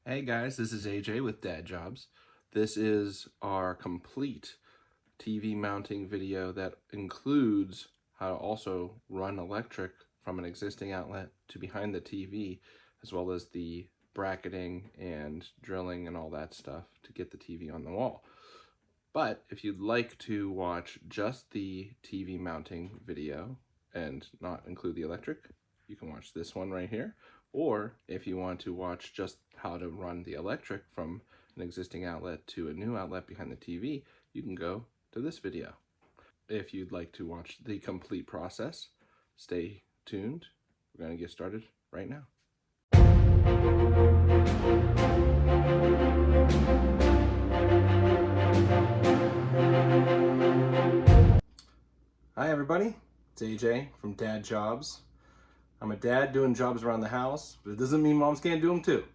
Hey guys, this is AJ with Dad Jobs. This is our complete TV mounting video that includes how to also run electric from an existing outlet to behind the TV, as well as the bracketing and drilling and all that stuff to get the TV on the wall. But if you'd like to watch just the TV mounting video and not include the electric, you can watch this one right here. Or if you want to watch just how to run the electric from an existing outlet to a new outlet behind the TV, you can go to this video. If you'd like to watch the complete process, stay tuned. We're going to get started right now. Hi everybody, it's AJ from Dad Jobs. I'm a dad doing jobs around the house, but it doesn't mean moms can't do them too.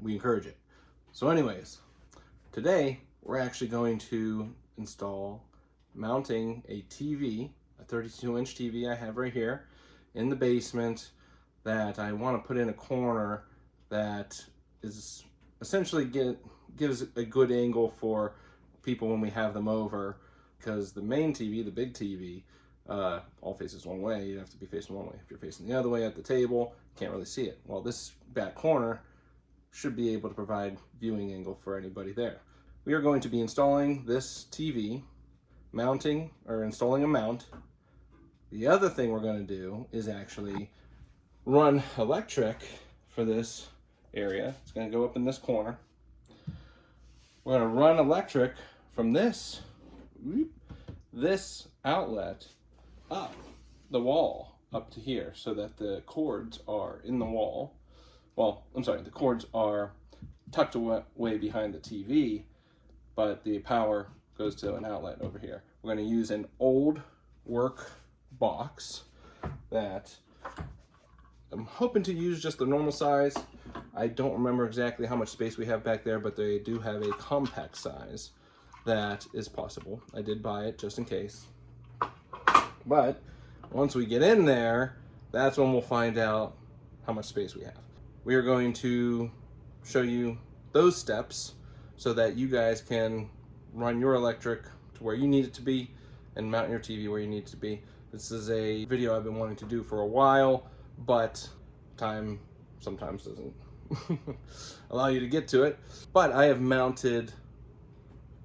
We encourage it. So anyways, today we're actually going to install mounting a TV, a 32-inch TV I have right here in the basement that I want to put in a corner that is essentially gives a good angle for people when we have them over, because the main TV, the big TV, all faces one way. You have to be facing one way. If you're facing the other way at the table, you can't really see it. Well, this back corner should be able to provide viewing angle for anybody there. We are going to be installing this TV, installing a mount. The other thing we're going to do is actually run electric for this area. It's going to go up in this corner. We're going to run electric from this outlet up the wall up to here, so that the cords are in the wall. Well, I'm sorry, the cords are tucked away behind the TV, but the power goes to an outlet over here. We're going to use an old work box that I'm hoping to use just the normal size. I don't remember exactly how much space we have back there, but they do have a compact size that is possible. I did buy it just in case. But once we get in there, that's when we'll find out how much space we have. We are going to show you those steps so that you guys can run your electric to where you need it to be and mount your TV where you need it to be. This is a video I've been wanting to do for a while, but time sometimes doesn't allow you to get to it. But I have mounted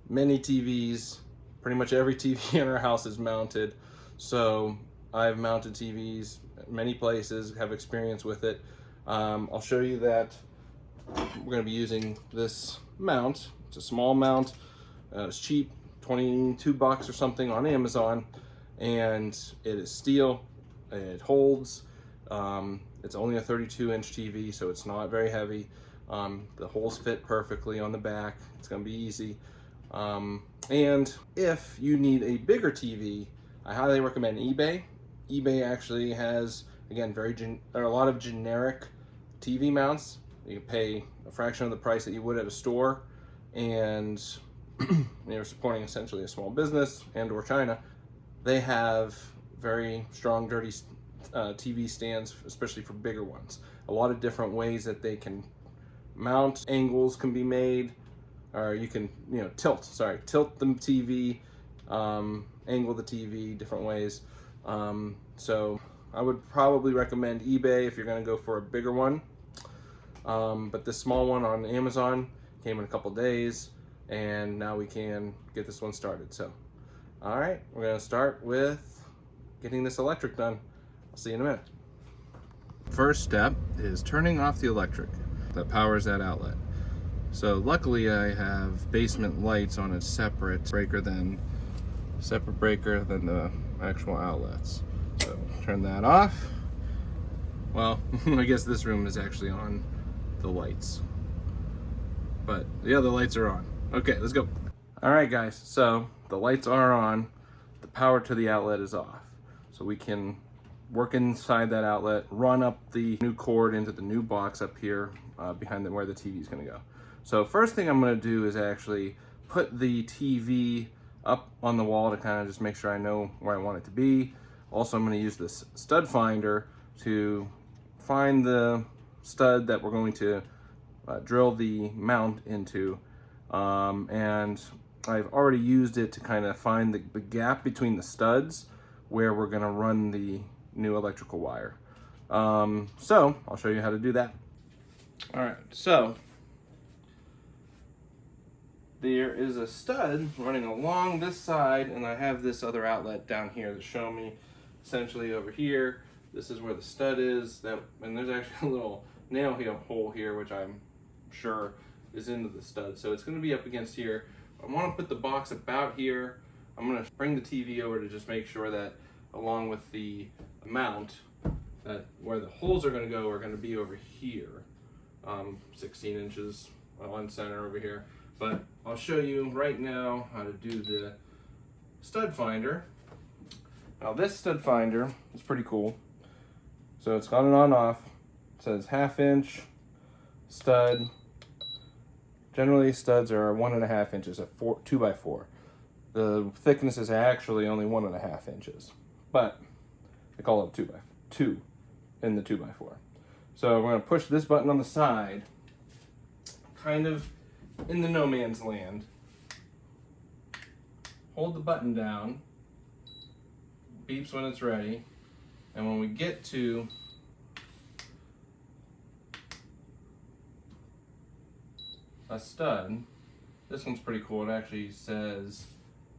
many TVs. Pretty much every TV in our house is mounted. So I've mounted TVs many places, have experience with it. I'll show you that we're going to be using this mount. It's a small mount. It's cheap, 22 bucks or something on Amazon, and it is steel. It holds. It's only a 32-inch TV, so it's not very heavy. The holes fit perfectly on the back. It's going to be easy. And if you need a bigger TV, I highly recommend eBay. eBay actually has, again, a lot of generic TV mounts. You can pay a fraction of the price that you would at a store, and you're supporting essentially a small business and/or China. They have very strong, dirty TV stands, especially for bigger ones. A lot of different ways that they can mount. Angles can be made, or you can, tilt the TV, angle the TV different ways. So I would probably recommend eBay if you're going to go for a bigger one. But this small one on Amazon came in a couple days, and now we can get this one started. So, all right, we're going to start with getting this electric done. I'll see you in a minute. First step is turning off the electric that powers that outlet. So luckily I have basement lights on a separate breaker than the actual outlets. So turn that off. Well, I guess this room is actually on the lights, but the other lights are on. Okay, let's go. All right guys, so the lights are on, the power to the outlet is off. So we can work inside that outlet, run up the new cord into the new box up here behind where the TV is gonna go. So first thing I'm gonna do is actually put the TV up on the wall to kind of just make sure I know where I want it to be. Also, I'm gonna use this stud finder to find the stud that we're going to drill the mount into, and I've already used it to kind of find the gap between the studs where we're gonna run the new electrical wire. So I'll show you how to do that. All right, so there is a stud running along this side, and I have this other outlet down here to show me essentially over here. This is where the stud is, and there's actually a little nail hole here, which I'm sure is into the stud. So it's gonna be up against here. I wanna put the box about here. I'm gonna bring the TV over to just make sure that along with the mount, that where the holes are gonna go are gonna be over here. 16 inches on center over here. But I'll show you right now how to do the stud finder. Now this stud finder is pretty cool. So it's got an on-off. It says 1/2 inch stud. Generally studs are 1.5 inches at 2x4. The thickness is actually only 1.5 inches, but I call it 2x2 in the 2x4. So we're gonna push this button on the side, kind of in the no man's land. Hold the button down, beeps when it's ready, and when we get to a stud, this one's pretty cool. It actually says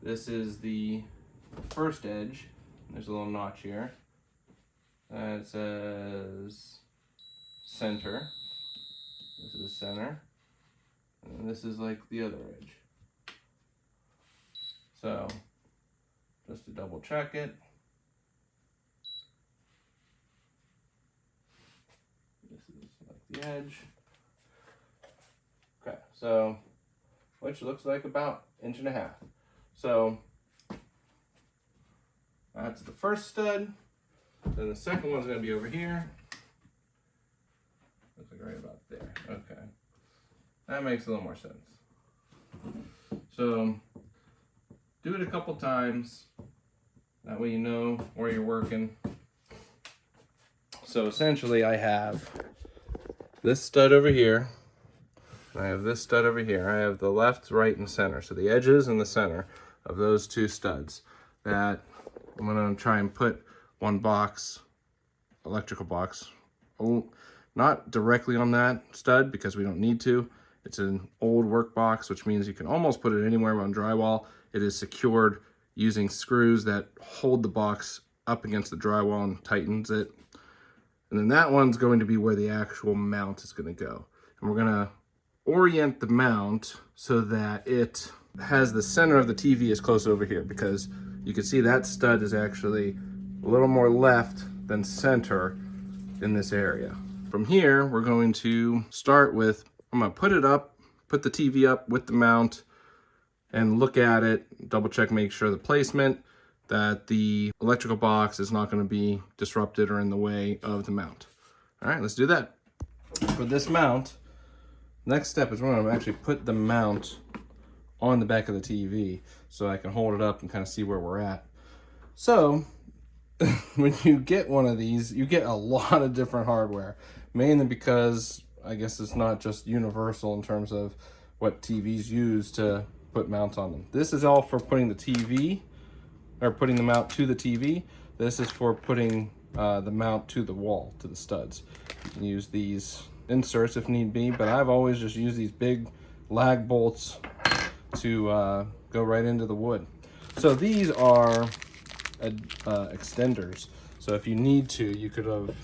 this is the first edge. There's a little notch here. And it says center. This is center. And this is like the other edge. So, just to double check it. This is like the edge. Okay, so, which looks like about 1.5 inches. So, that's the first stud. Then the second one's gonna be over here. Looks like right about there. Okay. That makes a little more sense. So, do it a couple times. That way you know where you're working. So essentially I have this stud over here. I have this stud over here. I have the left, right, and center. So the edges and the center of those two studs that I'm gonna try and put one box, electrical box, not directly on that stud because we don't need to. It's an old work box, which means you can almost put it anywhere on drywall. It is secured using screws that hold the box up against the drywall and tightens it. And then that one's going to be where the actual mount is going to go. And we're going to orient the mount so that it has the center of the TV as close over here, because you can see that stud is actually a little more left than center in this area. From here, we're going to start with, I'm gonna put it up, put the TV up with the mount and look at it, double check, make sure the placement, that the electrical box is not gonna be disrupted or in the way of the mount. All right, let's do that. For this mount, next step is we're gonna actually put the mount on the back of the TV so I can hold it up and kind of see where we're at. So, when you get one of these, you get a lot of different hardware, mainly because I guess it's not just universal in terms of what TVs use to put mounts on them. This is all for putting the TV, or putting the mount to the TV. This is for putting the mount to the wall, to the studs. You can use these inserts if need be, but I've always just used these big lag bolts to go right into the wood. So these are extenders. So if you need to, you could have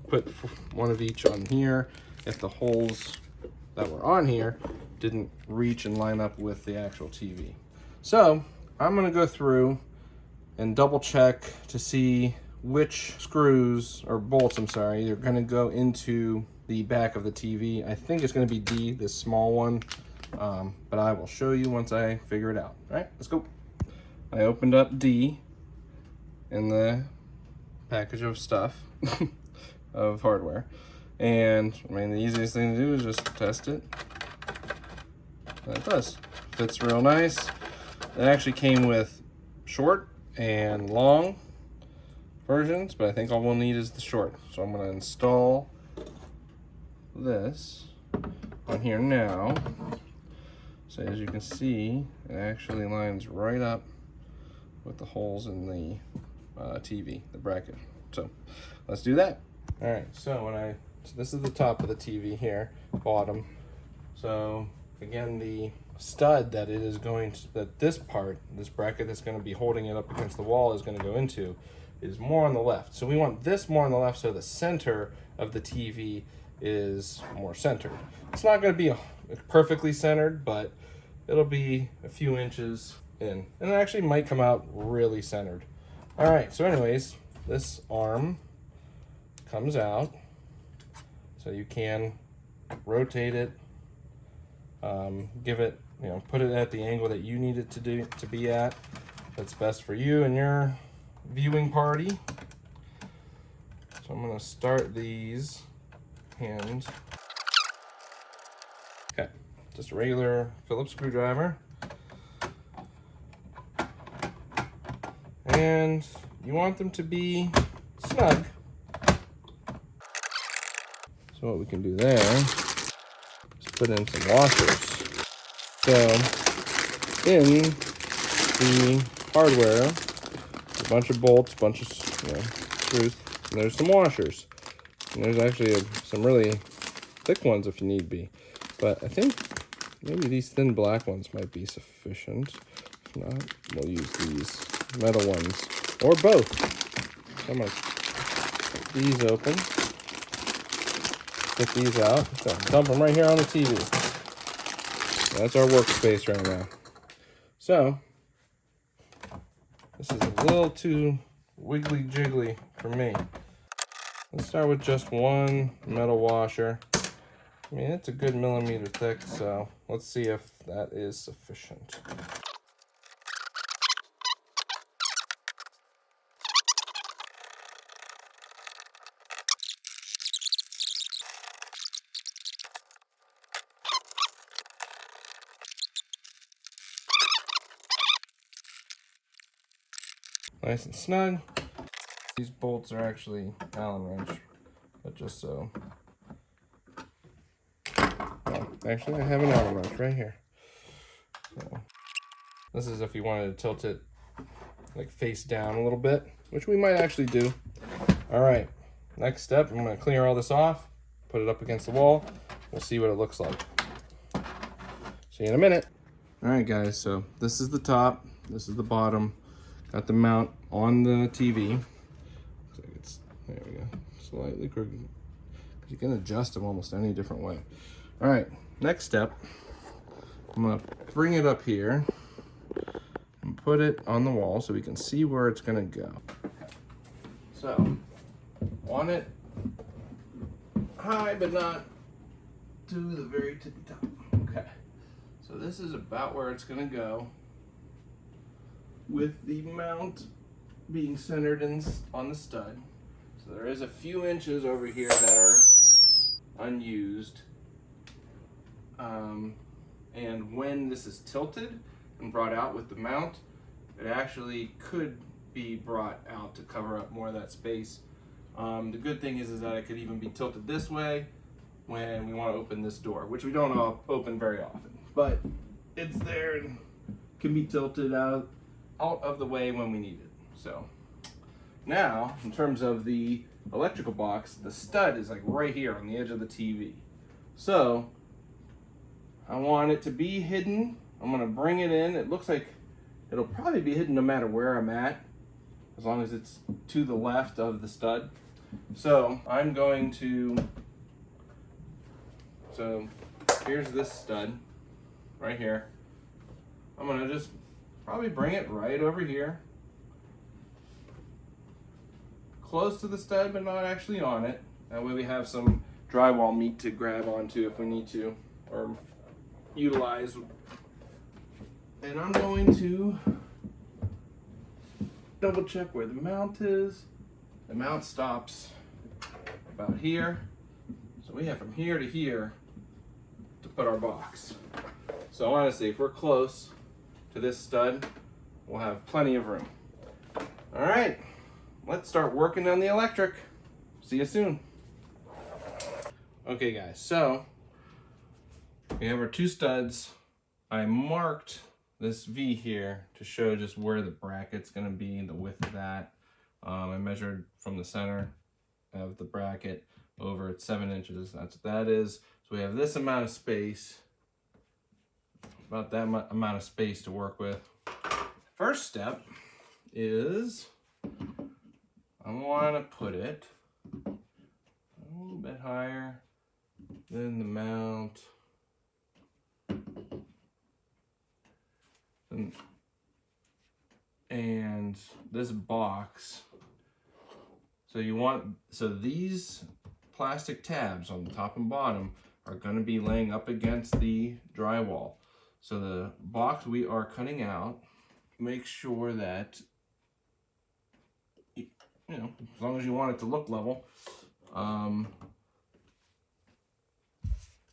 put one of each on here if the holes that were on here didn't reach and line up with the actual TV. So I'm gonna go through and double check to see which screws or bolts, I'm sorry, they're gonna go into the back of the TV. I think it's gonna be D, this small one, but I will show you once I figure it out. All right, let's go. I opened up D in the package of stuff, of hardware. And I mean, the easiest thing to do is just test it. And it does. Fits real nice. It actually came with short and long versions, but I think all we'll need is the short. So I'm gonna install this on here now. So as you can see, it actually lines right up with the holes in the TV, the bracket. So let's do that. All right, so this is the top of the TV here, bottom. So again, the stud that it is going to, this bracket that's going to be holding it up against the wall is going to go into, is more on the left. So we want this more on the left so the center of the TV is more centered. It's not going to be perfectly centered, but it'll be a few inches in. And it actually might come out really centered. All right, so anyways, this arm comes out. So you can rotate it, give it, put it at the angle that you need it to be at. That's best for you and your viewing party. So I'm gonna start these hands. Okay, just a regular Phillips screwdriver. And you want them to be snug. So what we can do there is put in some washers. So in the hardware, a bunch of bolts, bunch of screws, and there's some washers. And there's actually some really thick ones if you need be. But I think maybe these thin black ones might be sufficient. If not, we'll use these metal ones, or both. So I'm gonna get these open. Get these out. So dump them right here on the TV. That's our workspace right now. So this is a little too wiggly jiggly for me. Let's start with just one metal washer. I mean, it's a good millimeter thick, so let's see if that is sufficient. Nice and snug. These bolts are actually Allen wrench, but just so. Oh, actually, I have an Allen wrench right here. So, this is if you wanted to tilt it like face down a little bit, which we might actually do. All right, next step, I'm gonna clear all this off, put it up against the wall. We'll see what it looks like. See you in a minute. All right, guys, so this is the top, this is the bottom. Got the mount on the TV. Looks like it's, there we go, slightly crooked. You can adjust them almost any different way. All right, next step, I'm gonna bring it up here and put it on the wall so we can see where it's gonna go. So, want it high, but not to the very tippy top. Okay, so this is about where it's gonna go, with the mount being centered on the stud. So there is a few inches over here that are unused. And when this is tilted and brought out with the mount, it actually could be brought out to cover up more of that space. The good thing is that it could even be tilted this way when we want to open this door, which we don't open very often. But it's there and can be tilted out of the way when we need it. So now, in terms of the electrical box, the stud is like right here on the edge of the TV. So I want it to be hidden. I'm gonna bring it in. It looks like it'll probably be hidden no matter where I'm at, as long as it's to the left of the stud. So I'm going to, so here's this stud right here. I'm gonna just probably bring it right over here, close to the stud but not actually on it. That way we have some drywall meat to grab onto if we need to, or utilize. And I'm going to double check where the mount is. The mount stops about here, so we have from here to here to put our box. So honestly, if we're close to this stud, we'll have plenty of room. All right, let's start working on the electric. See you soon. Okay guys, so We have our two studs. I marked this V here to show just where the bracket's going to be, the width of that. I measured from the center of the bracket over at 7 inches. That's what that is. So we have this amount of space, about that amount of space to work with. First step is I want to put it a little bit higher than the mount. And this box, so these plastic tabs on the top and bottom are going to be laying up against the drywall. So the box we are cutting out, make sure that, you know, as long as you want it to look level,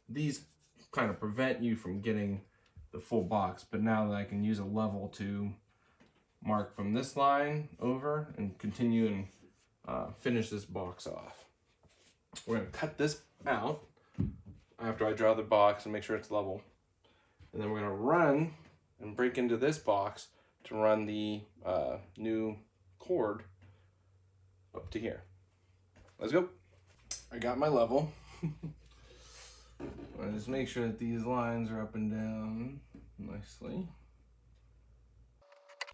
these kind of prevent you from getting the full box. But now that I can use a level to mark from this line over and continue and finish this box off. We're going to cut this out after I draw the box and make sure it's level. And then we're going to run and break into this box to run the new cord up to here. Let's go. I got my level. I just make sure that these lines are up and down nicely.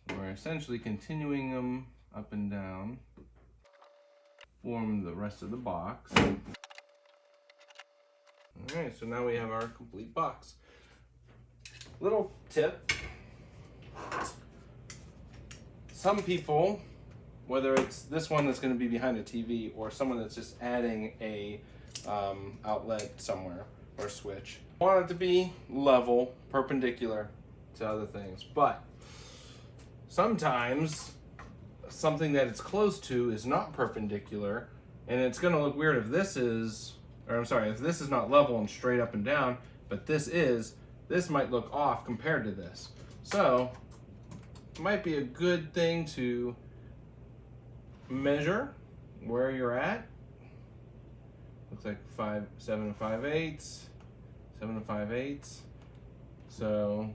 We're essentially continuing them up and down, form the rest of the box. Alright, so now we have our complete box. Little tip. Some people, whether it's this one that's going to be behind a TV or someone that's just adding a outlet somewhere or switch, want it to be level, perpendicular to other things. But sometimes something that it's close to is not perpendicular, and it's going to look weird if this is, if this is not level and straight up and down, but this is, this might look off compared to this. So it might be a good thing to measure where you're at. Looks like 7 5/8, 7 5/8. So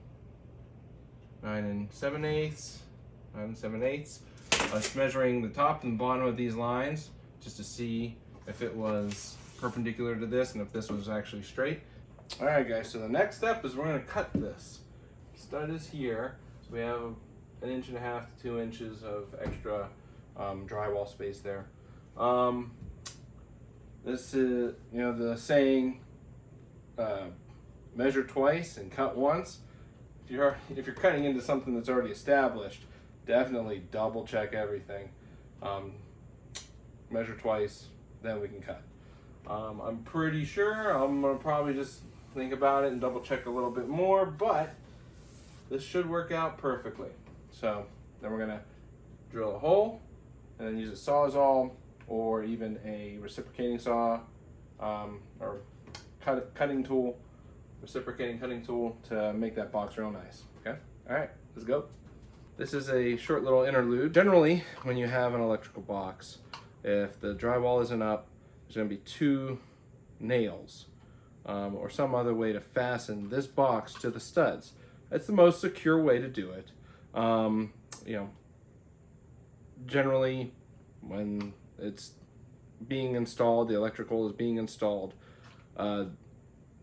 9 7/8, 9 7/8. I was measuring the top and bottom of these lines just to see if it was perpendicular to this and if this was actually straight. All right, guys, so the next step is we're going to cut this. Stud is here, so we have 1.5 to 2 inches of extra drywall space there. This is, you know, the saying, measure twice and cut once. If you're cutting into something that's already established, definitely double check everything. Measure twice, then we can cut. I'm pretty sure I'm gonna probably just think about it and double check a little bit more, but this should work out perfectly. So then we're gonna drill a hole and then use a Sawzall or even a reciprocating saw or cutting tool, reciprocating cutting tool to make that box real nice. Okay, all right, let's go. This is a short little interlude. Generally, when you have an electrical box, if the drywall isn't up, there's going to be 2 nails or some other way to fasten this box to the studs. That's the most secure way to do it. You know, generally, when it's being installed, the electrical is being installed,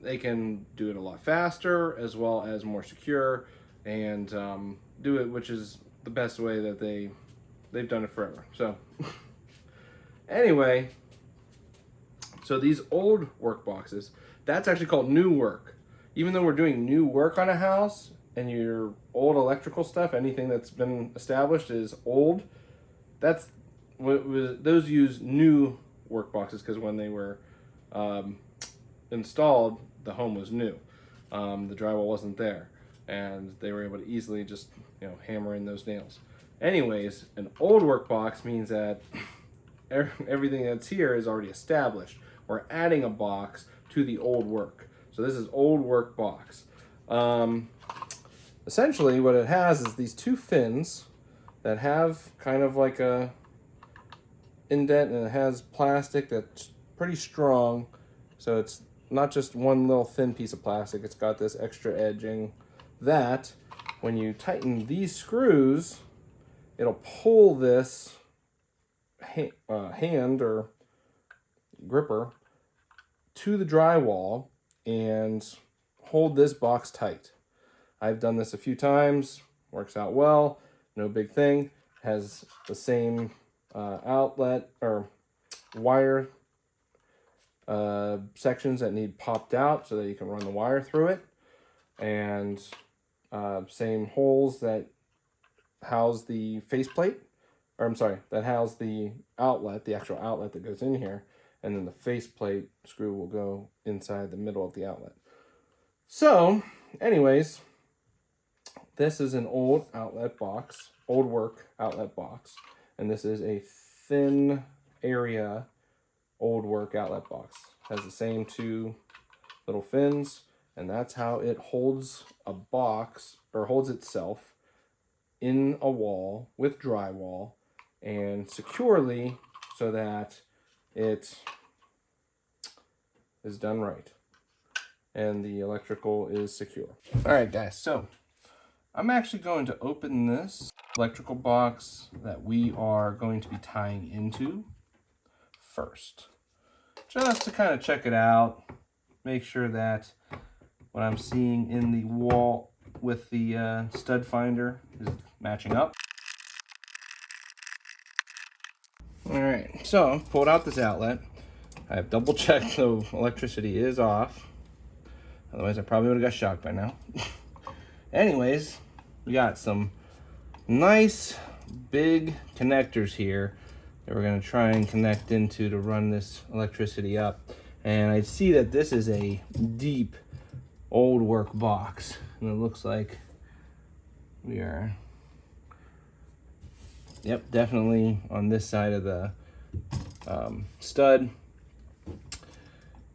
they can do it a lot faster as well as more secure and do it, which is the best way that they've done it forever. So anyway, so these old work boxes, that's actually called new work. Even though we're doing new work on a house and your old electrical stuff, anything that's been established is old, those use new work boxes because when they were installed, the home was new. The drywall wasn't there, and they were able to easily just, you know, hammer in those nails. Anyways, an old work box means that everything that's here is already established. We're adding a box to the old work. So this is old work box. Essentially what it has is these 2 fins that have kind of like a indent, and it has plastic that's pretty strong. So it's not just one little thin piece of plastic, it's got this extra edging that when you tighten these screws, it'll pull this hand or gripper to the drywall and hold this box tight. I've done this a few times, works out well, no big thing. Has the same outlet or wire sections that need popped out so that you can run the wire through it, and same holes that house the faceplate, or I'm sorry, that house the outlet, the actual outlet that goes in here, and then the faceplate screw will go inside the middle of the outlet. So, anyways, this is an old outlet box, old work outlet box, and this is a thin area old work outlet box. Has the same two little fins, and that's how it holds a box, or holds itself in a wall with drywall and securely, so that it is done right and the electrical is secure. All right, guys, so I'm actually going to open this electrical box that we are going to be tying into first, just to kind of check it out, make sure that what I'm seeing in the wall with the stud finder is matching up. All right, so I've pulled out this outlet. I've double checked the electricity is off. Otherwise, I probably would have got shocked by now. Anyways, we got some nice big connectors here that we're going to try and connect into to run this electricity up. And I see that this is a deep old work box, and it looks like we are, yep, definitely on this side of the stud.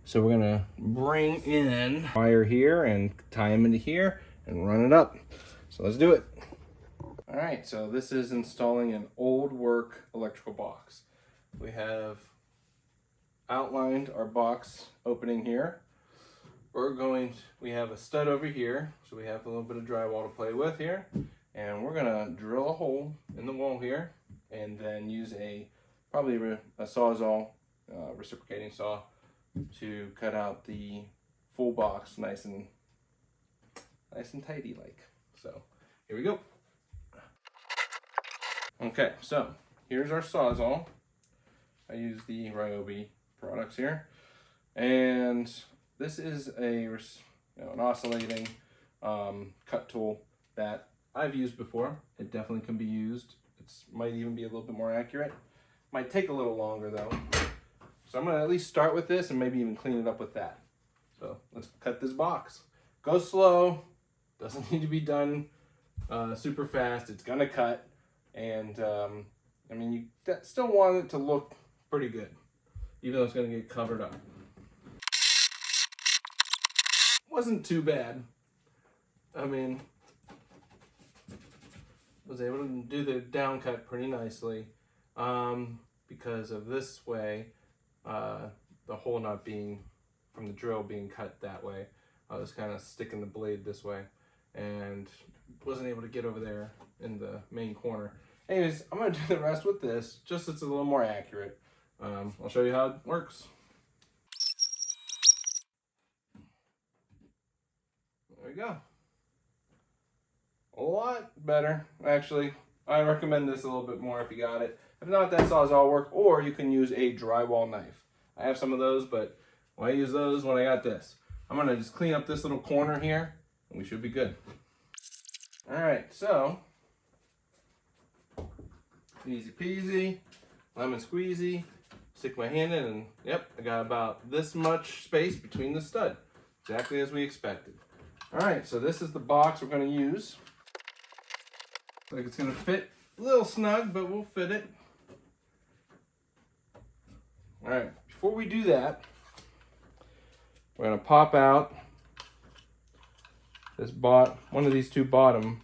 So we're gonna bring in wire here and tie them into here and run it up. So let's do it. All right, so this is installing an old work electrical box. We have outlined our box opening here. We have a stud over here, so we have a little bit of drywall to play with here. And we're gonna drill a hole in the wall here and then use probably a Sawzall reciprocating saw to cut out the full box nice and tidy like. So here we go. Okay, so here's our Sawzall. I use the Ryobi products here, and this is an oscillating cut tool that I've used before. It definitely can be used. It might even be a little bit more accurate. Might take a little longer though. So I'm gonna at least start with this and maybe even clean it up with that. So let's cut this box. Go slow, doesn't need to be done super fast. It's gonna cut, and I mean, you still want it to look pretty good, even though it's gonna get covered up. Wasn't too bad. I mean, was able to do the down cut pretty nicely because of this way, the hole not being from the drill being cut that way. I was kind of sticking the blade this way and wasn't able to get over there in the main corner. Anyways, I'm gonna do the rest with this, just so it's a little more accurate. I'll show you how it works. There we go. A lot better, actually. I recommend this a little bit more if you got it. If not, that Sawzall work, or you can use a drywall knife. I have some of those, but why use those when I got this? I'm gonna just clean up this little corner here, and we should be good. All right, so easy peasy, lemon squeezy. Stick my hand in, and yep, I got about this much space between the stud, exactly as we expected. All right, so this is the box we're gonna use. Like it's gonna fit a little snug, but we'll fit it. All right, before we do that, we're gonna pop out this one of these two bottom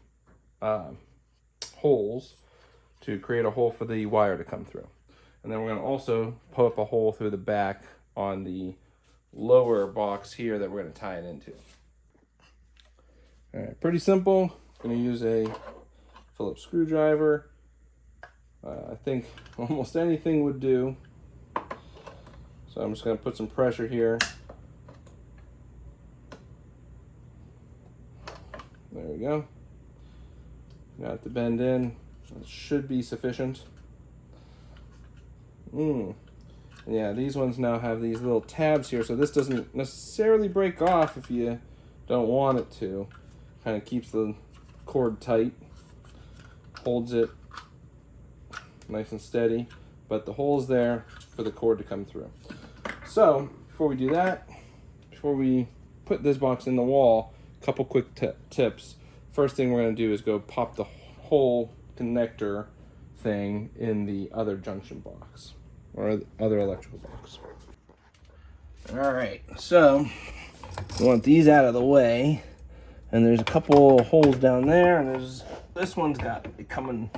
holes to create a hole for the wire to come through. And then we're gonna also put up a hole through the back on the lower box here that we're going to tie it into. All right, pretty simple. I'm going to use a Phillips screwdriver. I think almost anything would do. So I'm just going to put some pressure here. There we go. Got it to bend in. It should be sufficient. Yeah, these ones now have these little tabs here, so this doesn't necessarily break off if you don't want it to. Kind of keeps the cord tight, holds it nice and steady, but the hole's there for the cord to come through. So before we do that, before we put this box in the wall, a couple quick tips. First thing we're going to do is go pop the whole connector thing in the other junction box or the other electrical box. All right, so we want these out of the way, and there's a couple holes down there, and there's this one's got it coming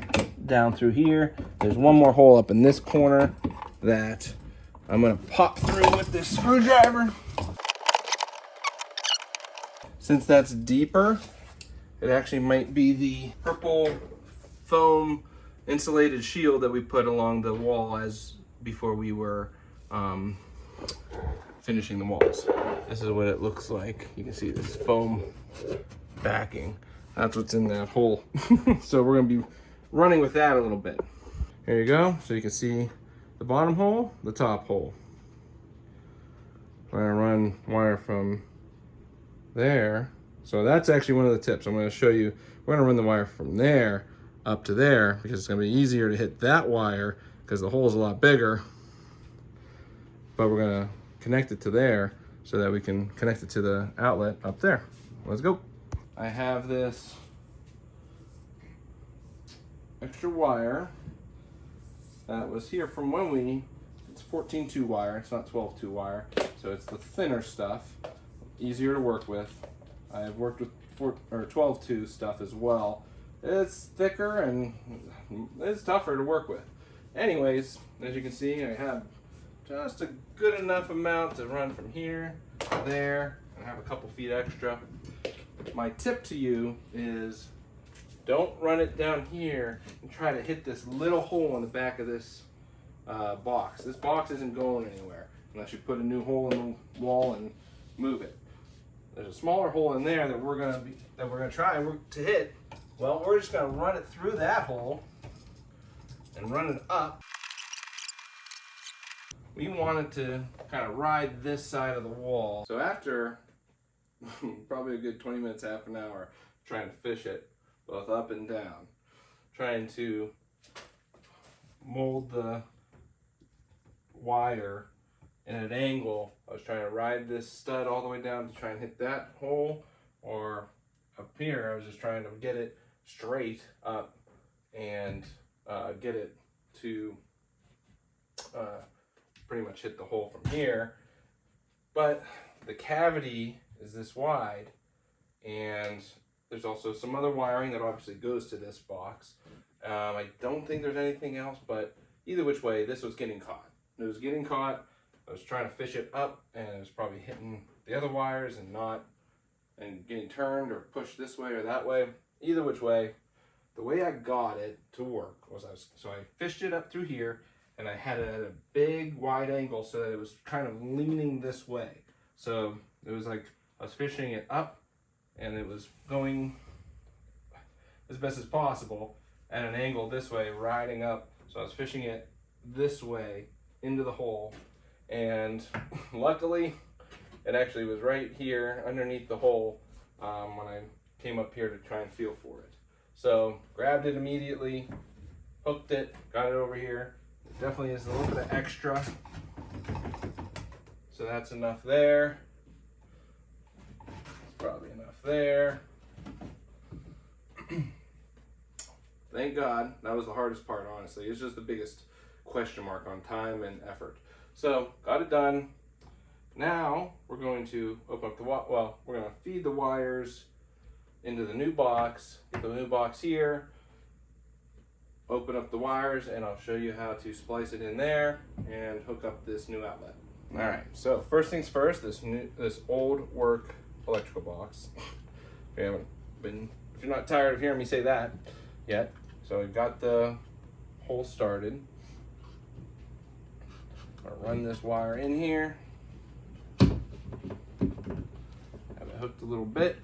down through here. There's one more hole up in this corner that I'm gonna pop through with this screwdriver. Since that's deeper, it actually might be the purple foam insulated shield that we put along the wall as before we were finishing the walls. This is what it looks like. You can see this foam backing. That's what's in that hole. So we're gonna be running with that a little bit. Here you go. So you can see the bottom hole, the top hole. We're gonna run wire from there. So that's actually one of the tips. I'm gonna show you, we're gonna run the wire from there up to there because it's gonna be easier to hit that wire because the hole is a lot bigger. But we're gonna connect it to there so that we can connect it to the outlet up there. Let's go. I have this extra wire that was here from when it's 14-2 wire, it's not 12-2 wire, so it's the thinner stuff, easier to work with. I've worked with 12-2 stuff as well. It's thicker and it's tougher to work with. Anyways, as you can see, I have just a good enough amount to run from here to there, and I have a couple feet extra. My tip to you is don't run it down here and try to hit this little hole in the back of this box. This box isn't going anywhere unless you put a new hole in the wall and move it. There's a smaller hole in there that we're gonna try to hit. Well, we're just gonna run it through that hole and run it up. We wanted to kind of ride this side of the wall. So after probably a good 20 minutes, half an hour, trying to fish it both up and down, trying to mold the wire in an angle. I was trying to ride this stud all the way down to try and hit that hole, or up here I was just trying to get it straight up and get it to pretty much hit the hole from here. But the cavity is this wide, and there's also some other wiring that obviously goes to this box. I don't think there's anything else, but either which way, this was getting caught. It was getting caught. I was trying to fish it up, and it was probably hitting the other wires and getting turned or pushed this way or that way. Either which way, the way I got it to work was I fished it up through here, and I had it at a big wide angle so that it was kind of leaning this way. So it was like I was fishing it up, and it was going as best as possible at an angle this way, riding up. So I was fishing it this way into the hole, and luckily it actually was right here underneath the hole when I came up here to try and feel for it. So grabbed it immediately, hooked it, got it over here. It definitely is a little bit of extra, so that's enough there. It's probably enough there. Thank God. That was the hardest part, honestly. It's just the biggest question mark on time and effort. So got it done. Now we're going to open up the we're going to feed the wires into the new box. Get the new box here. Open up the wires, and I'll show you how to splice it in there and hook up this new outlet. All right, so first things first, this old work electrical box. If you're not tired of hearing me say that yet, so I got the hole started. I'll run this wire in here. Have it hooked a little bit.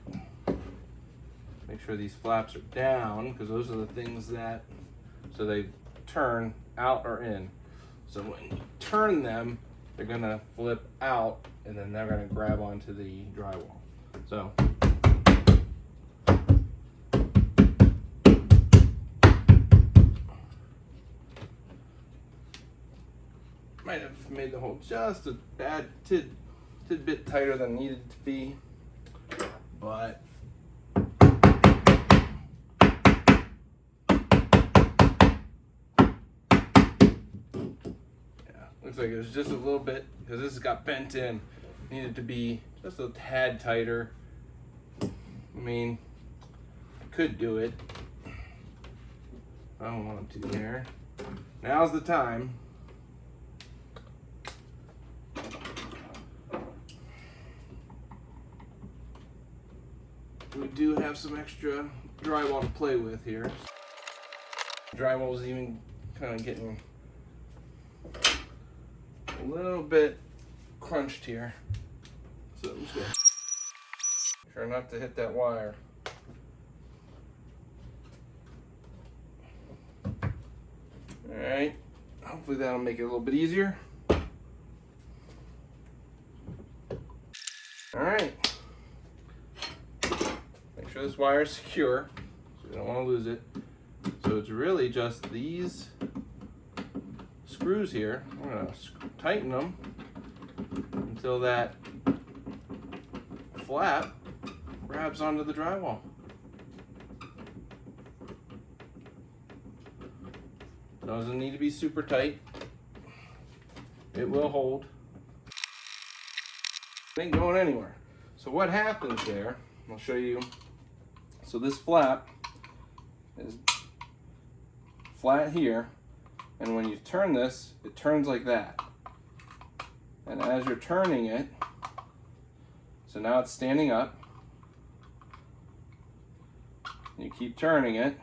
Make sure these flaps are down, because those are the things that, so they turn out or in. So when you turn them, they're gonna flip out, and then they're gonna grab onto the drywall. So might have made the hole just a tidbit tighter than it needed to be, but looks like it was just a little bit, because this has got bent in. Needed to be just a tad tighter. I mean, I could do it. I don't want to there. Now's the time. We do have some extra drywall to play with here. Drywall is even kind of getting a little bit crunched here, so I'm just gonna try not to hit that wire. All right, hopefully that'll make it a little bit easier. All right, make sure this wire is secure, so we don't want to lose it. So it's really just these screws here. I'm gonna tighten them until that flap grabs onto the drywall. Doesn't need to be super tight. It will hold. It ain't going anywhere. So what happens there, I'll show you. So this flap is flat here, and when you turn this, it turns like that. And as you're turning it, so now it's standing up, you keep turning it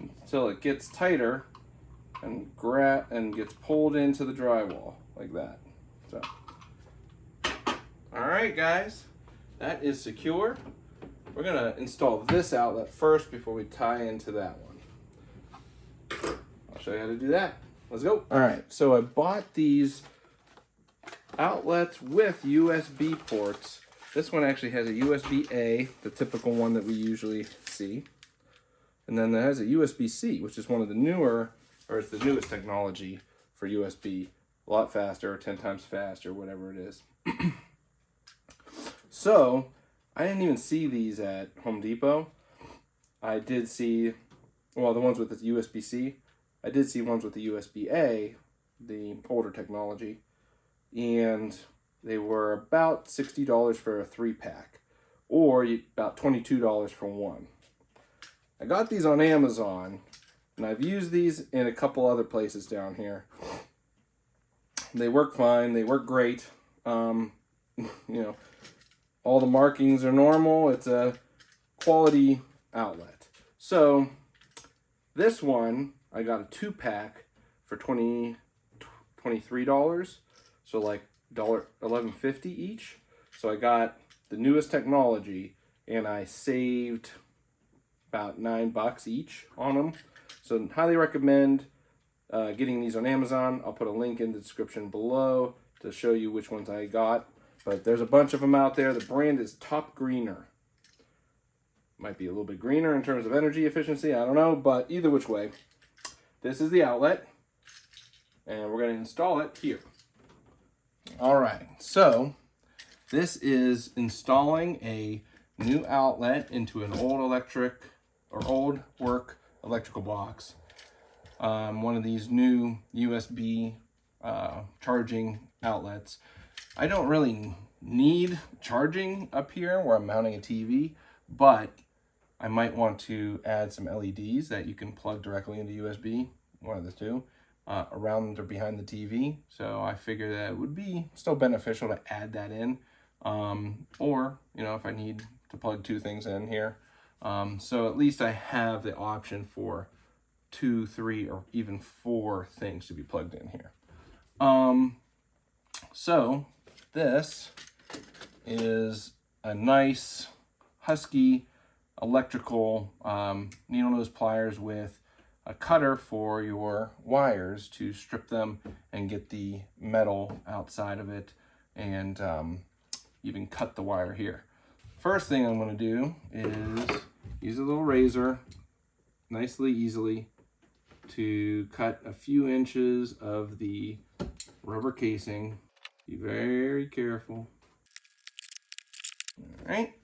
until it gets tighter and gets pulled into the drywall like that. So, all right, guys, that is secure. We're gonna install this outlet first before we tie into that one. I'll show you how to do that. Let's go. All right, so I bought these outlets with USB ports. This one actually has a USB-A, the typical one that we usually see. And then it has a USB-C, which is one of the newer, or it's the newest technology for USB. A lot faster, 10 times faster, whatever it is. So, I didn't even see these at Home Depot. I did see, well, the ones with the USB-C. I did see ones with the USB-A, the older technology, and they were about $60 for a 3-pack, or about $22 for one. I got these on Amazon, and I've used these in a couple other places down here. They work fine. They work great. You know, all the markings are normal. It's a quality outlet. So this one, I got a 2-pack for $23. So like $11.50 each. So I got the newest technology, and I saved about $9 each on them. So highly recommend getting these on Amazon. I'll put a link in the description below to show you which ones I got. But there's a bunch of them out there. The brand is Top Greener. Might be a little bit greener in terms of energy efficiency. I don't know. But either which way, this is the outlet. And we're going to install it here. All right. So this is installing a new outlet into an old old work electrical box. One of these new USB charging outlets. I don't really need charging up here where I'm mounting a TV, but I might want to add some LEDs that you can plug directly into USB, one of the two. around or behind the TV. So I figured that it would be still beneficial to add that in. Or, you know, if I need to plug 2 things in here. So at least I have the option for 2, 3, or even 4 things to be plugged in here. So this is a nice Husky electrical needle nose pliers with a cutter for your wires to strip them and get the metal outside of it, and even cut the wire here. First thing I'm going to do is use a little razor, easily, to cut a few inches of the rubber casing. Be very careful. All right,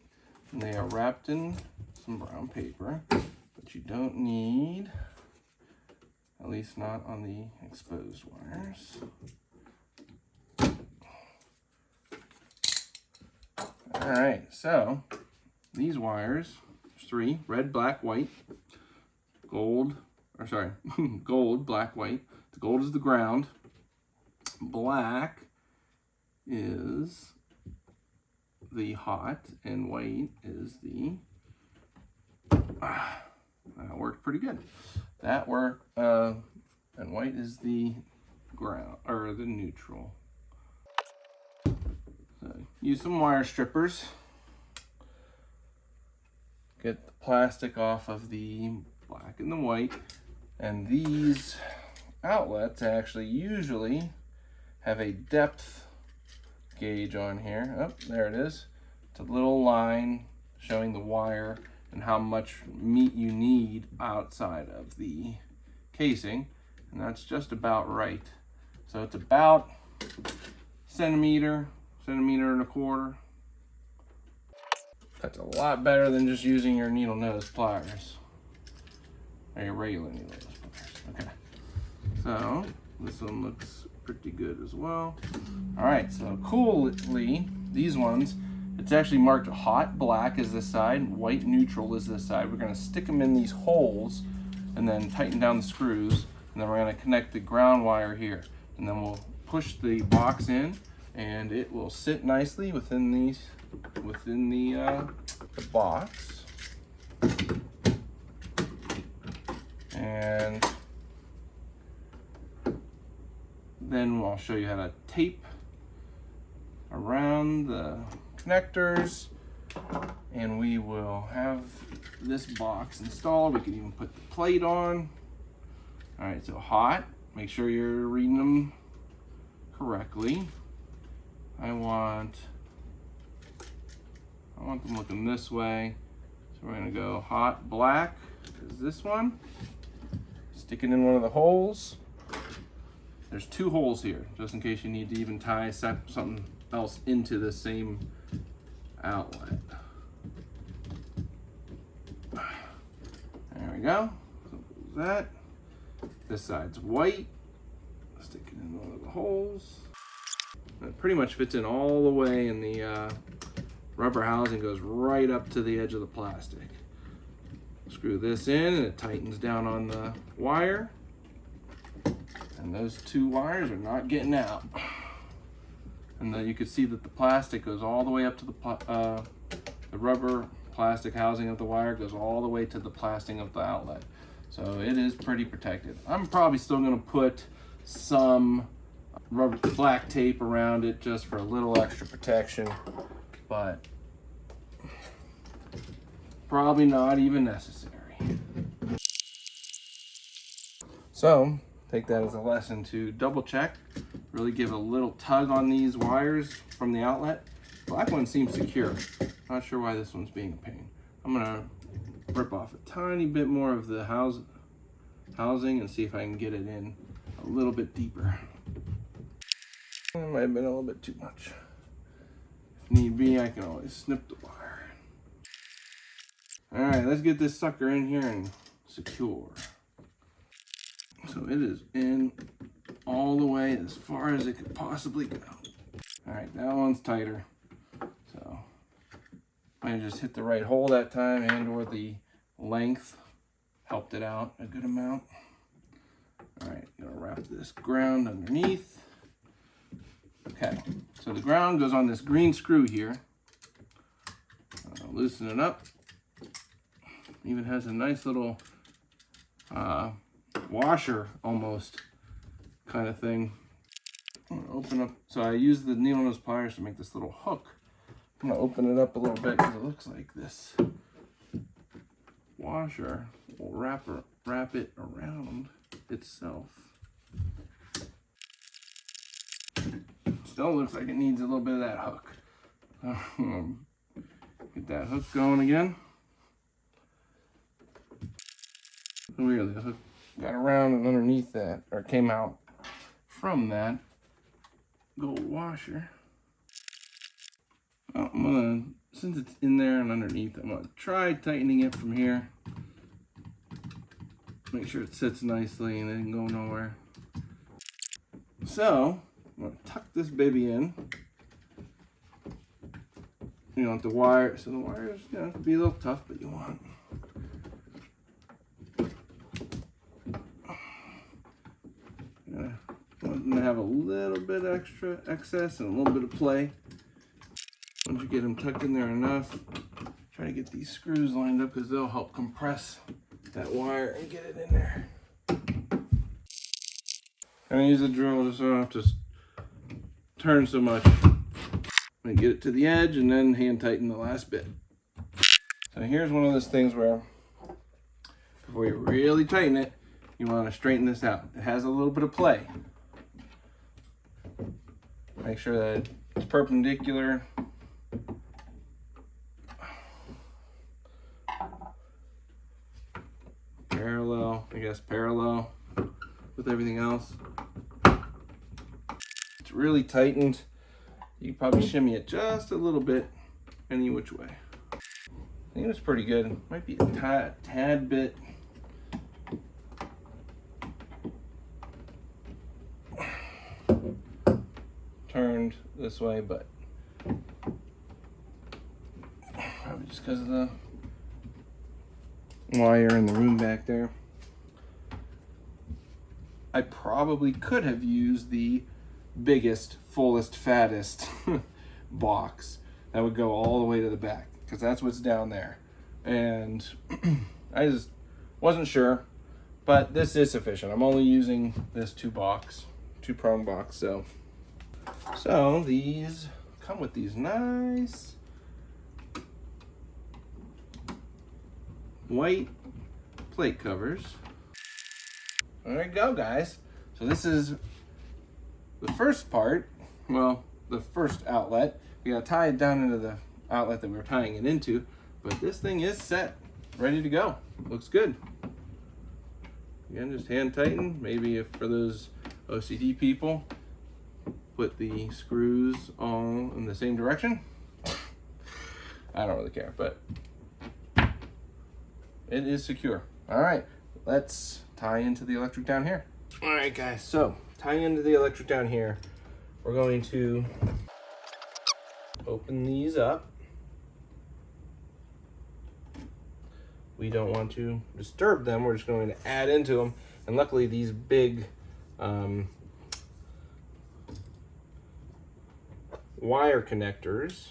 and they are wrapped in some brown paper, but you don't need, at least not on the exposed wires. All right, so these wires, there's 3, red, black, white, gold, or sorry, gold, black, white. The gold is the ground. Black is the hot, and white is the, that worked pretty good. That worked, and white is the ground, or the neutral. So use some wire strippers. Get the plastic off of the black and the white. And these outlets actually usually have a depth gauge on here. Oh, there it is. It's a little line showing the wire and how much meat you need outside of the casing. And that's just about right. So it's about centimeter and a quarter. That's a lot better than just using your needle nose pliers. Or your regular needle nose pliers. Okay. So this one looks pretty good as well. All right, so coolly, these ones, it's actually marked hot black is this side, white neutral is this side. We're gonna stick them in these holes and then tighten down the screws, and then we're gonna connect the ground wire here. And then we'll push the box in, and it will sit nicely within the box. And then I'll show you how to tape around the connectors, and we will have this box installed. We can even put the plate on. All right, so hot, make sure you're reading them correctly. I want them looking this way. So we're gonna go hot black is this one. Stick it in one of the holes. There's 2 holes here, just in case you need to even tie something else into the same outlet. There we go. So that. This side's white. Stick it in one of the holes. It pretty much fits in all the way, and the rubber housing goes right up to the edge of the plastic. Screw this in, and it tightens down on the wire. And those 2 wires are not getting out. And then you can see that the plastic goes all the way up to the rubber plastic housing of the wire goes all the way to the plastic of the outlet. So it is pretty protected. I'm probably still gonna put some rubber black tape around it just for a little extra protection, but probably not even necessary. So take that as a lesson to double check, really give a little tug on these wires from the outlet. Black one seems secure. Not sure why this one's being a pain. I'm gonna rip off a tiny bit more of the housing and see if I can get it in a little bit deeper. It might have been a little bit too much. If need be, I can always snip the wire. All right, let's get this sucker in here and secure. So it is in all the way as far as it could possibly go. All right, that one's tighter. So I just hit the right hole that time, and or the length helped it out a good amount. All right, gonna wrap this ground underneath. Okay, so the ground goes on this green screw here. Loosen it up. Even has a nice little washer almost kind of thing. I'm gonna open up, so I use the needle nose pliers to make this little hook. I'm gonna open it up a little bit because it looks like this washer will wrap it around itself. Still looks like it needs a little bit of that hook. Get that hook going again. Weird, the hook got around and underneath that, or came out from that gold washer. I'm gonna, since it's in there and underneath, I'm gonna try tightening it from here. Make sure it sits nicely and it didn't go nowhere. So, I'm gonna tuck this baby in. You want the wire, so the wires, you know, can be a little tough, but you want. Want them to have a little bit extra excess and a little bit of play. Once you get them tucked in there enough, try to get these screws lined up because they'll help compress that wire and get it in there. I'm gonna use the drill just so I don't have to turn so much. I'm gonna get it to the edge and then hand tighten the last bit. So here's one of those things where before you really tighten it, you want to straighten this out. It has a little bit of play. Make sure that it's perpendicular. Parallel, I guess parallel with everything else. It's really tightened. You can probably shimmy it just a little bit any which way. I think it's pretty good. Might be a tad bit turned this way, but probably just because of the wire in the room back there. I probably could have used the biggest, fullest, fattest box that would go all the way to the back, because that's what's down there. And I just wasn't sure, but this is sufficient. I'm only using this two prong box. So these come with these nice white plate covers. There you go, guys. So this is the first part, well, the first outlet. We gotta tie it down into the outlet that we were tying it into, but this thing is set, ready to go. Looks good. Again, just hand tighten. Maybe if for those OCD people, put the screws all in the same direction. I don't really care, but it is secure. All right, let's tie into the electric down here. All right, guys, so tying into the electric down here, we're going to open these up. We don't want to disturb them. We're just going to add into them. And luckily these big wire connectors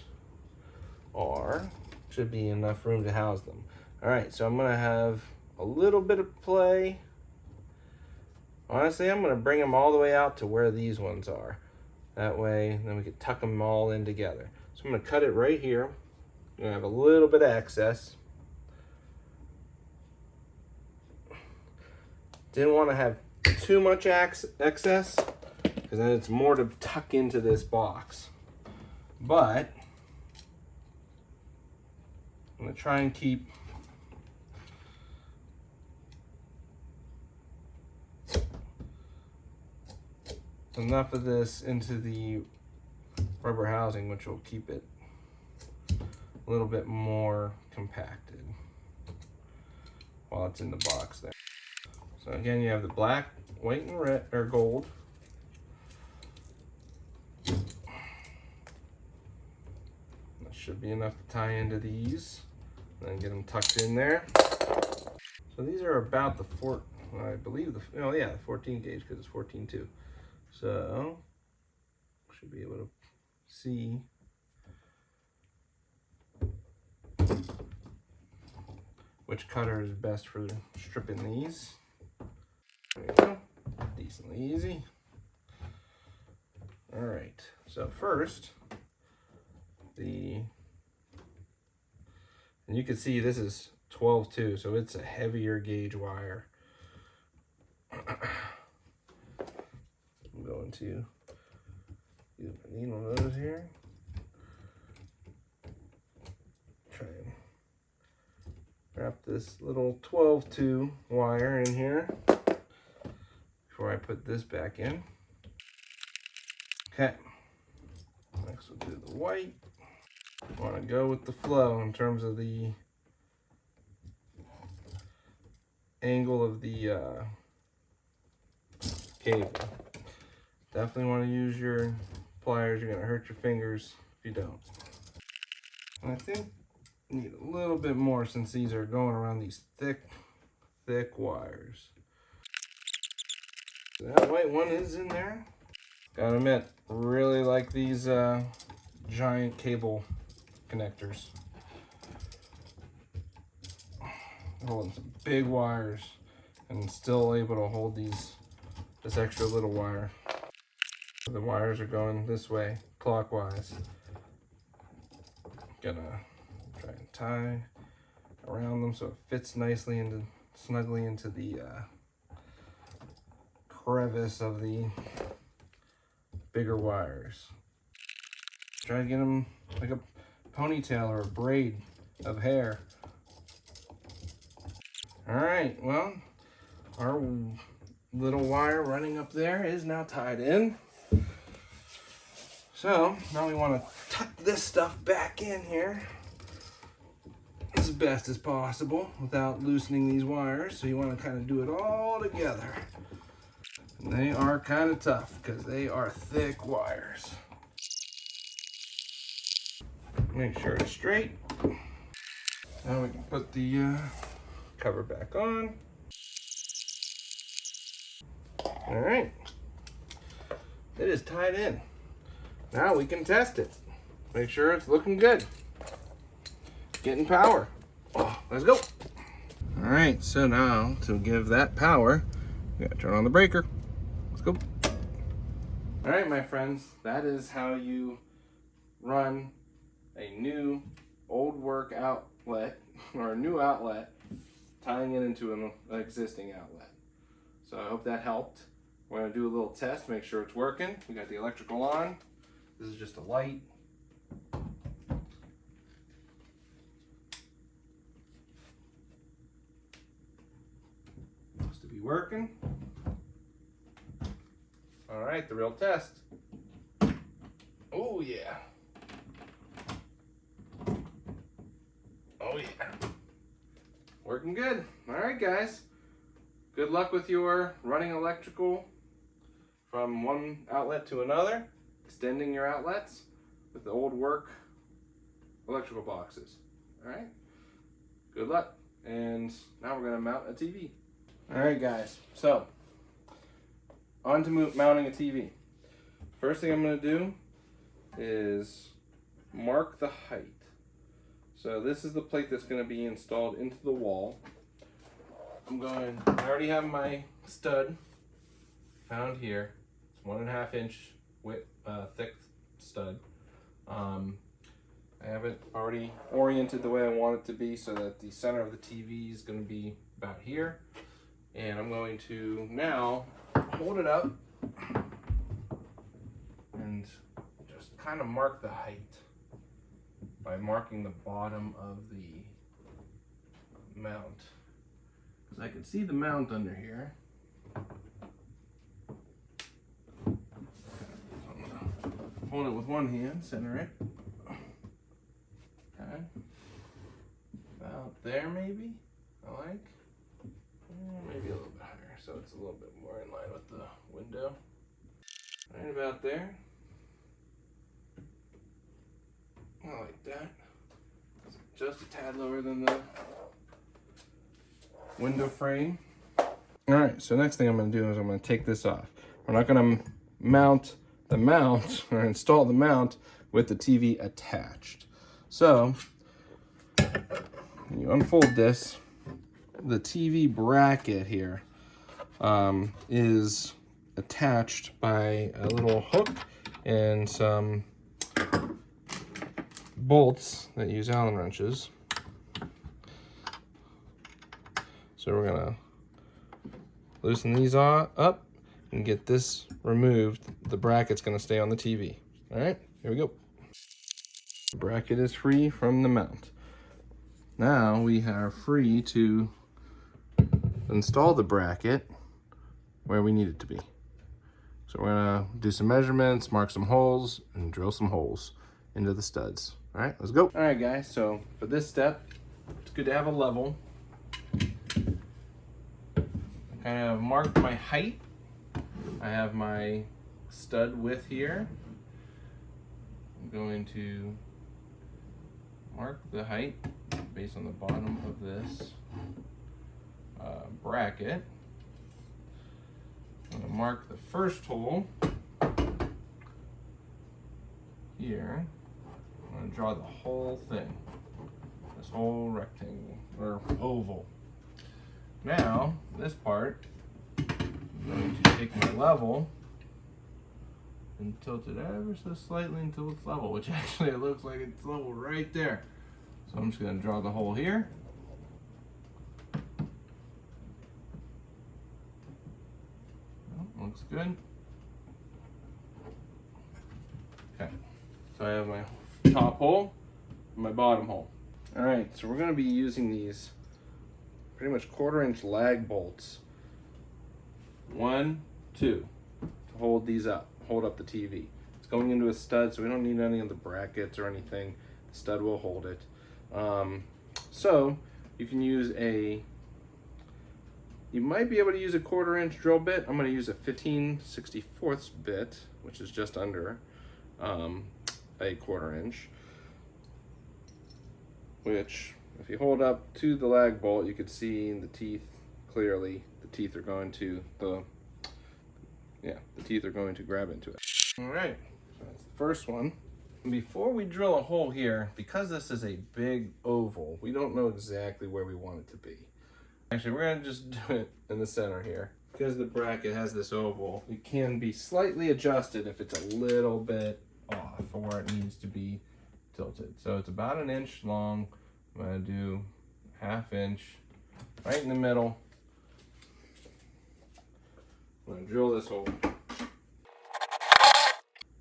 should be enough room to house them. All right, so I'm gonna have a little bit of play. Honestly, I'm gonna bring them all the way out to where these ones are. That way, then we can tuck them all in together. So I'm gonna cut it right here. I'm gonna have a little bit of excess. Didn't want to have too much excess, because then it's more to tuck into this box. But I'm gonna try and keep enough of this into the rubber housing, which will keep it a little bit more compacted while it's in the box there. So again, you have the black, white, and red, or gold. That should be enough to tie into these. Then get them tucked in there. So these are about the I believe oh yeah, the 14 gauge because it's 14.2. So should be able to see which cutter is best for stripping these. There we go, decently easy. All right, so first, and you can see this is 12.2, so it's a heavier gauge wire. I'm going to need one of those here. Try and wrap this little 12.2 wire in here before I put this back in. Okay, next we'll do the white. I want to go with the flow in terms of the angle of the cable. Definitely want to use your pliers. You're going to hurt your fingers if you don't. And I think I need a little bit more since these are going around these thick wires. So that white one is in there. Gotta admit, really like these giant cable connectors. Holding some big wires and still able to hold this extra little wire. The wires are going this way, clockwise. Gonna try and tie around them so it fits nicely snugly into the crevice of the bigger wires. Try to get them like a ponytail or a braid of hair. All right, well, our little wire running up there is now tied in. So now we want to tuck this stuff back in here as best as possible without loosening these wires. So you want to kind of do it all together. And they are kind of tough because they are thick wires. Make sure it's straight. Now we can put the cover back on. All right, it is tied in. Now we can test it. Make sure it's looking good. Getting power. Oh, let's go. All right, so now to give that power, we gotta turn on the breaker. Let's go. All right, my friends, that is how you run a new old work outlet or a new outlet, tying it into an existing outlet. So I hope that helped. We're gonna do a little test, make sure it's working. We got the electrical on. This is just a light. Supposed to be working. All right, the real test. Oh yeah. Oh yeah. Working good. All right, guys. Good luck with your running electrical from one outlet to another, extending your outlets with the old work electrical boxes. All right, good luck. And now we're gonna mount a TV. All right, guys, so on to mounting a TV. First thing I'm gonna do is mark the height. So this is the plate that's gonna be installed into the wall. I already have my stud found here. It's 1.5 inch width, thick stud. I have it already oriented the way I want it to be so that the center of the TV is going to be about here. And I'm going to now hold it up and just kind of mark the height by marking the bottom of the mount. Because I can see the mount under here. Hold it with one hand, center it. Okay. About there maybe, I like. Maybe a little bit higher, so it's a little bit more in line with the window. Right about there. I like that. Just a tad lower than the window frame. All right, so next thing I'm gonna do is I'm gonna take this off. We're not gonna mount the mount or install the mount with the TV attached. So when you unfold this, the TV bracket here is attached by a little hook and some bolts that use Allen wrenches. So we're gonna loosen these up and get this removed. The bracket's gonna stay on the TV. All right, here we go. The bracket is free from the mount. Now we are free to install the bracket where we need it to be. So we're gonna do some measurements, mark some holes, and drill some holes into the studs. All right, let's go. All right, guys, so for this step, it's good to have a level. I kind of marked my height. I have my stud width here. I'm going to mark the height based on the bottom of this bracket. I'm going to mark the first hole here. I'm going to draw the whole thing, this whole rectangle or oval. Now, this part, I'm going to take my level and tilt it ever so slightly until it's level, which actually it looks like it's level right there. So I'm just going to draw the hole here. Looks good. Okay, so I have my top hole and my bottom hole. All right, so we're going to be using these pretty much 1/4-inch lag bolts. 1, 2, to hold these up, hold up the TV. It's going into a stud, so we don't need any of the brackets or anything. The stud will hold it. So you can use you might be able to use a 1/4-inch drill bit. I'm going to use a 15/64 bit, which is just under a 1/4-inch. Which, if you hold up to the lag bolt, you could see the teeth clearly. The teeth are going to the teeth are going to grab into it. All right, so that's the first one. Before we drill a hole here, because this is a big oval, we don't know exactly where we want it to be. Actually, we're gonna just do it in the center here. Because the bracket has this oval, it can be slightly adjusted if it's a little bit off for where it needs to be tilted. So it's about 1 inch long. I'm gonna do 1/2 inch right in the middle. I'm gonna drill this hole.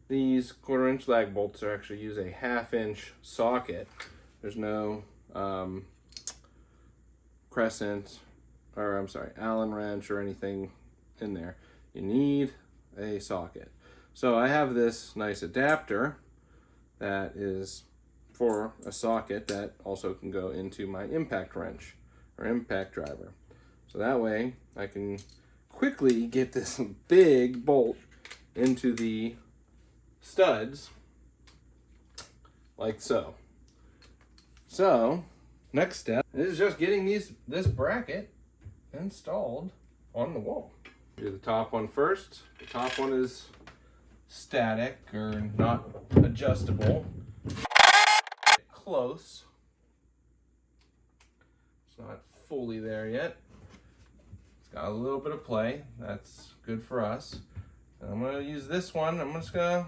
These 1/4-inch lag bolts are actually use a 1/2 inch socket. There's no crescent, or I'm sorry, Allen wrench or anything in there. You need a socket. So I have this nice adapter that is for a socket that also can go into my impact wrench or impact driver. So that way I can quickly get this big bolt into the studs like so. So next step is just getting this bracket installed on the wall. Do the top one first. The top one is static or not adjustable. Close. It's not fully there yet. It's got a little bit of play. That's good for us. And I'm gonna use this one. I'm just gonna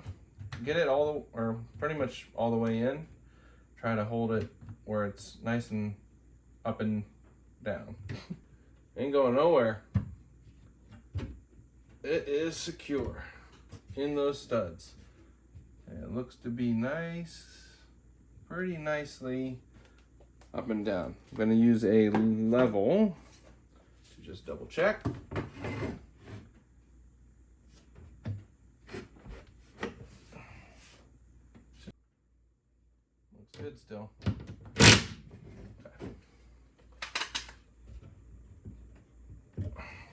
get it pretty much all the way in. Try to hold it where it's nice and up and down. Ain't going nowhere. It is secure in those studs. And it looks to be nice, pretty nicely up and down. I'm gonna use a level to just double check. Looks good still.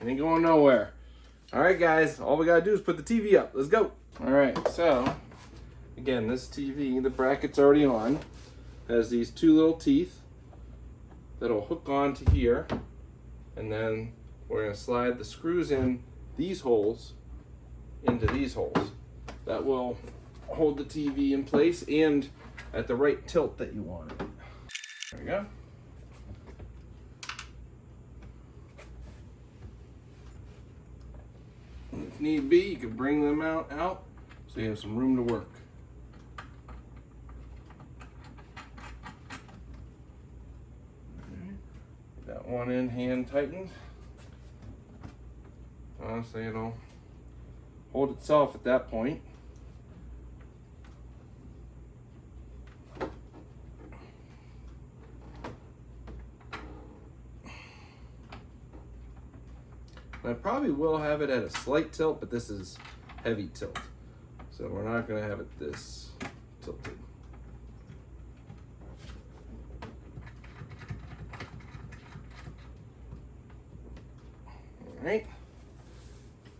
Ain't going nowhere. All right, guys, all we gotta do is put the TV up. Let's go. All right, so again, this TV, the bracket's already on. Has these two little teeth that'll hook on to here, and then we're going to slide the screws in these holes into these holes. That will hold the TV in place and at the right tilt that you want it. There we go. If need be, you can bring them out so you have some room to work. That one in hand tightened. Honestly, it'll hold itself at that point. I probably will have it at a slight tilt, but this is heavy tilt. So we're not going to have it this tilted. All right.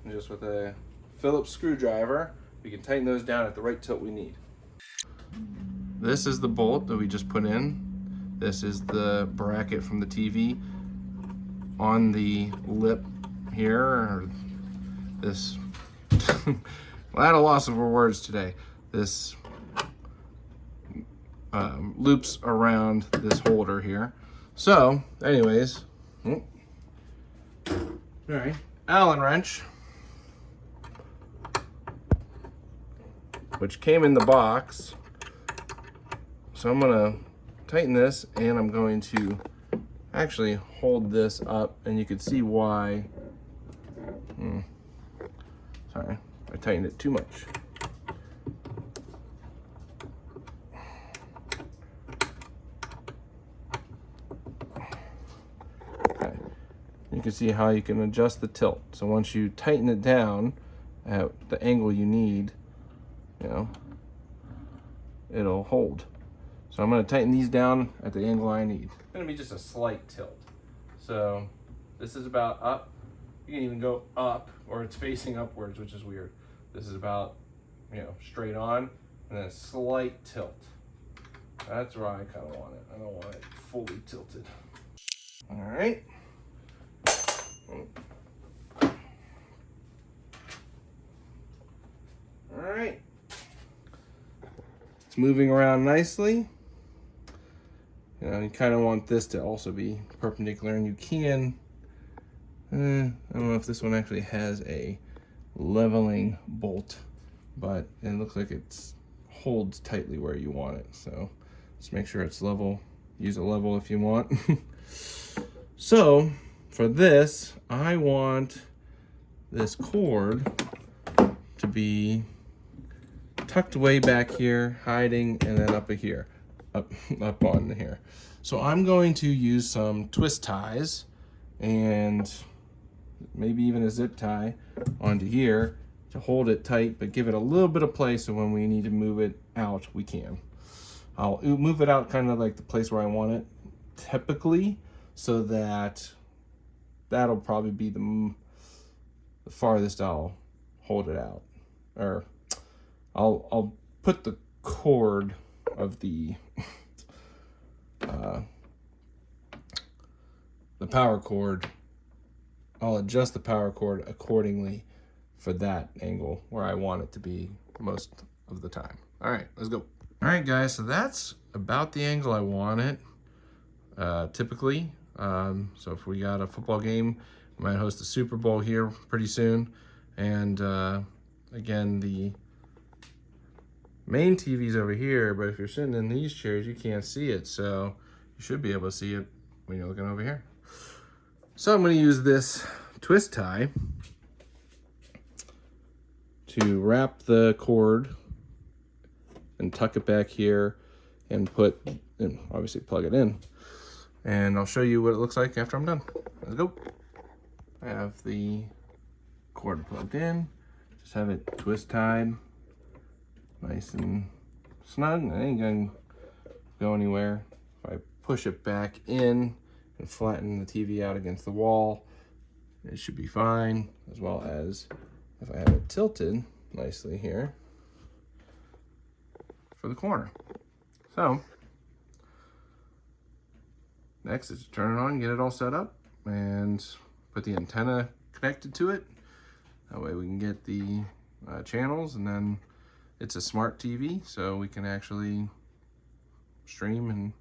And just with a Phillips screwdriver, we can tighten those down at the right tilt we need. This is the bolt that we just put in. This is the bracket from the TV on the lip here, or this well, I had a loss of words today. This loops around this holder here. So anyways, all right, Allen wrench, which came in the box. So I'm gonna tighten this, and I'm going to actually hold this up, and you can see why. Sorry, I tightened it too much. Okay. You can see how you can adjust the tilt. So once you tighten it down at the angle you need, you know, it'll hold. So I'm going to tighten these down at the angle I need. It's going to be just a slight tilt. So this is about up. You can even go up, or it's facing upwards, which is weird. This is about, you know, straight on, and then a slight tilt. That's where I kind of want it. I don't want it fully tilted. All right. All right. It's moving around nicely. You know, you kind of want this to also be perpendicular, and you can, I don't know if this one actually has a leveling bolt, but it looks like it holds tightly where you want it. So just make sure it's level. Use a level if you want. So for this, I want this cord to be tucked way back here, hiding, and then up here, up on here. So I'm going to use some twist ties and maybe even a zip tie onto here to hold it tight, but give it a little bit of play so when we need to move it out, we can. I'll move it out kind of like the place where I want it typically, so that that'll probably be the farthest I'll hold it out. Or I'll put the cord of the power cord, I'll adjust the power cord accordingly for that angle where I want it to be most of the time. All right, let's go. All right, guys, so that's about the angle I want it, typically. So if we got a football game, we might host a Super Bowl here pretty soon. And again, the main TV's over here, but if you're sitting in these chairs, you can't see it. So you should be able to see it when you're looking over here. So I'm going to use this twist tie to wrap the cord and tuck it back here and obviously plug it in. And I'll show you what it looks like after I'm done. Let's go. I have the cord plugged in. Just have it twist tied, nice and snug. It ain't gonna go anywhere. If I push it back in and flatten the TV out against the wall, it should be fine, as well as if I have it tilted nicely here for the corner. So next is to turn it on, get it all set up, and put the antenna connected to it. That way we can get the channels, and then it's a smart TV, so we can actually stream and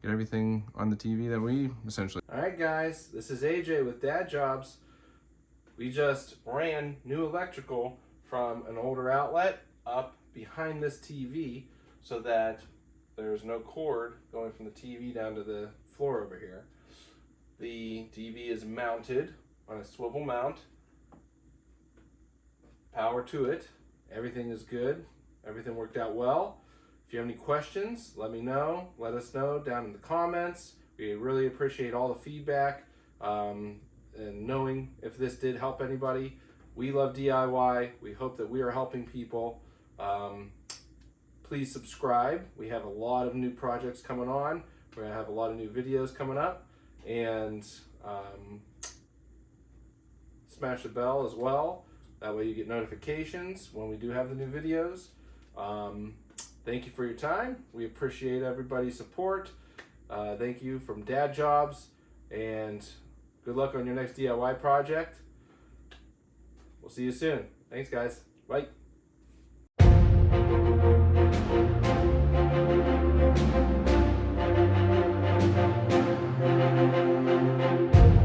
get everything on the TV that we essentially. All right, guys, this is AJ with Dad Jobs. We just ran new electrical from an older outlet up behind this TV so that there's no cord going from the TV down to the floor over here. The TV is mounted on a swivel mount. Power to it. Everything is good. Everything worked out well. If you have any questions, let me know. Let us know down in the comments. We really appreciate all the feedback and knowing if this did help anybody. We love DIY. We hope that we are helping people. Please subscribe. We have a lot of new projects coming on. We're going to have a lot of new videos coming up. And smash the bell as well. That way you get notifications when we do have the new videos. Thank you for your time. We appreciate everybody's support. Thank you from Dad Jobs, and good luck on your next DIY project. We'll see you soon. Thanks, guys. Bye.